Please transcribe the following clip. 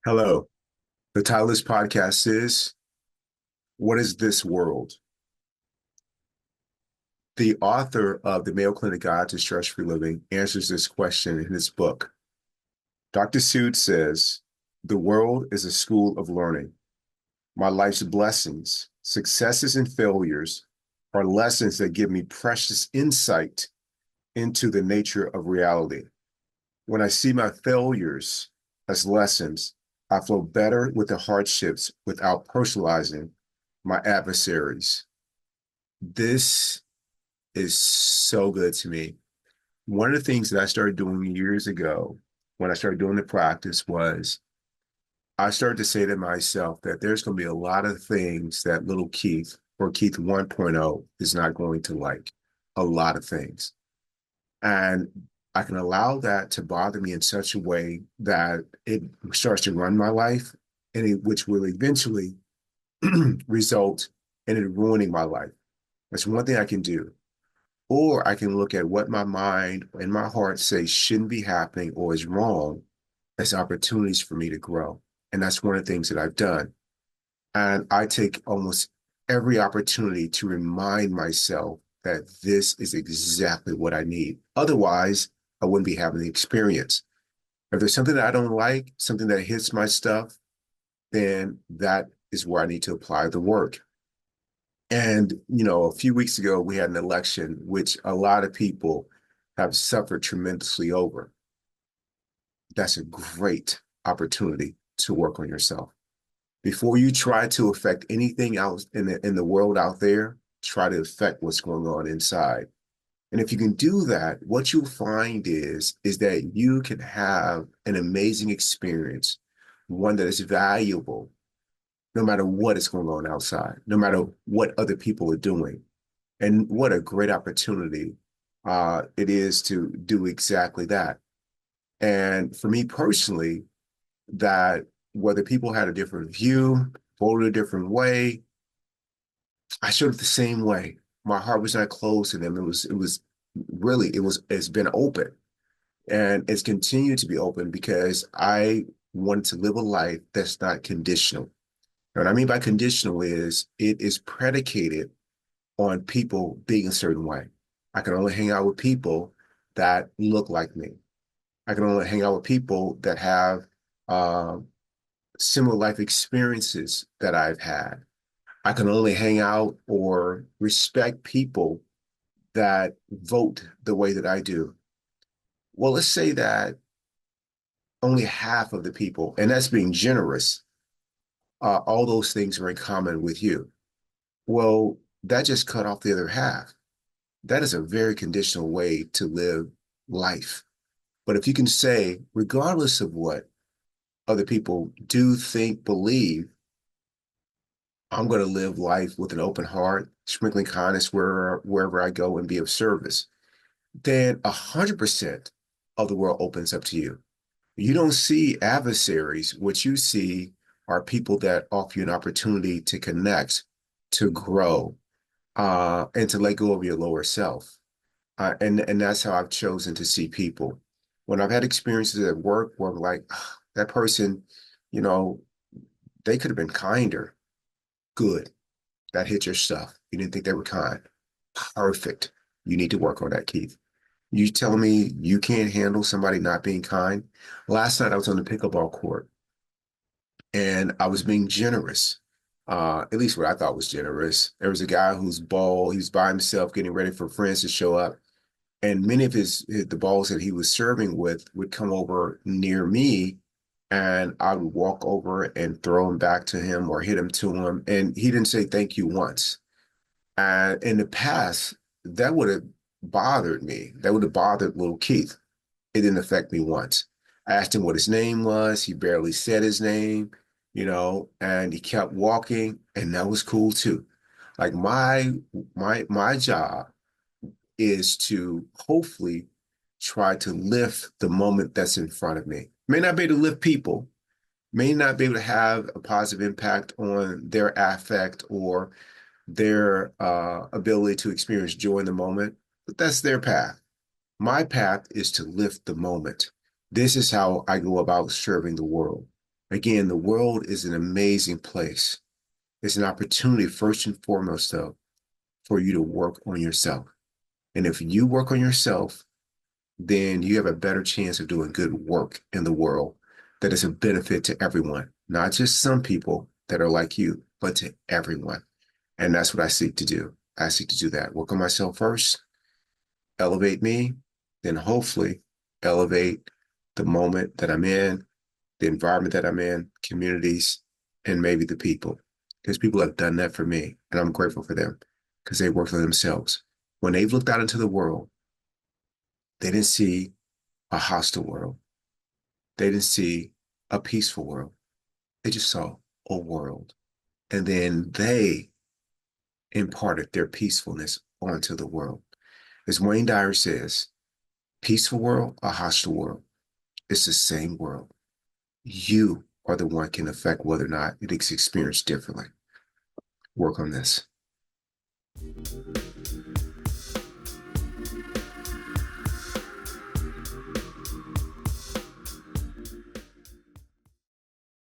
Hello. The title of this podcast is What is This World? The author of The Mayo Clinic Guide to Stress-Free Living answers this question in his book. Dr. Sood says, the world is a school of learning. My life's blessings, successes, and failures are lessons that give me precious insight into the nature of reality. When I see my failures as lessons, I flow better with the hardships without personalizing my adversaries. This is so good to me. One of the things that I started doing years ago when I started doing the practice was I started to say to myself that there's going to be a lot of things that little Keith or Keith 1.0 is not going to like. A lot of things. And I can allow that to bother me in such a way that it starts to run my life, which will eventually result in it ruining my life. That's one thing I can do. Or I can look at what my mind and my heart say shouldn't be happening or is wrong as opportunities for me to grow. And that's one of the things that I've done. And I take almost every opportunity to remind myself that this is exactly what I need. Otherwise, I wouldn't be having the experience. If there's something that I don't like, something that hits my stuff, then that is where I need to apply the work. And, a few weeks ago, we had an election, which a lot of people have suffered tremendously over. That's a great opportunity to work on yourself. Before you try to affect anything else in the world out there, try to affect what's going on inside. And if you can do that, what you'll find is that you can have an amazing experience, one that is valuable, no matter what is going on outside, no matter what other people are doing. And what a great opportunity it is to do exactly that. And for me personally, that whether people had a different view, voted a different way, I showed it the same way. My heart was not closed to them. It's been open and it's continued to be open because I wanted to live a life that's not conditional. And what I mean by conditional is it is predicated on people being a certain way. I can only hang out with people that look like me. I can only hang out with people that have uh, similar life experiences that I've had. I can only hang out or respect people that vote the way that I do. Well, let's say that only half of the people, and that's being generous, all those things are in common with you. Well, that just cut off the other half. That is a very conditional way to live life. But if you can say, regardless of what other people do, think, believe, I'm going to live life with an open heart, sprinkling kindness wherever I go and be of service, then 100% of the world opens up to you. You don't see adversaries. What you see are people that offer you an opportunity to connect, to grow, and to let go of your lower self. And that's how I've chosen to see people. When I've had experiences at work where I'm like, "Ah, that person, you know, they could have been kinder. Good. That hit your stuff. You didn't think they were kind. Perfect. You need to work on that, Keith. You telling me you can't handle somebody not being kind? Last night I was on the pickleball court and I was being generous. At least what I thought was generous. There was a guy whose ball, he was by himself getting ready for friends to show up. And many of the balls that he was serving with would come over near me, and I would walk over and throw them back to him or hit him to him. And he didn't say thank you once. And in the past, that would have bothered me. That would have bothered little Keith. It didn't affect me once. I asked him what his name was. He barely said his name, and he kept walking, and that was cool too. Like my job is to hopefully try to lift the moment that's in front of me. May not be able to lift people, may not be able to have a positive impact on their affect or their ability to experience joy in the moment, but that's their path. My path is to lift the moment. This is how I go about serving the world. Again, the world is an amazing place. It's an opportunity, first and foremost, though, for you to work on yourself. And if you work on yourself, then you have a better chance of doing good work in the world that is a benefit to everyone, not just some people that are like you, but to everyone. And that's what I seek to do. I seek to do that. Work on myself first, elevate me, then hopefully elevate the moment that I'm in, the environment that I'm in, communities, and maybe the people. Because people have done that for me, and I'm grateful for them because they worked for themselves. When they've looked out into the world, they didn't see a hostile world. They didn't see a peaceful world. They just saw a world. And then they imparted their peacefulness onto the world. As Wayne Dyer says, peaceful world, a hostile world, it's the same world. You are the one can affect whether or not it is experienced differently. Work on this.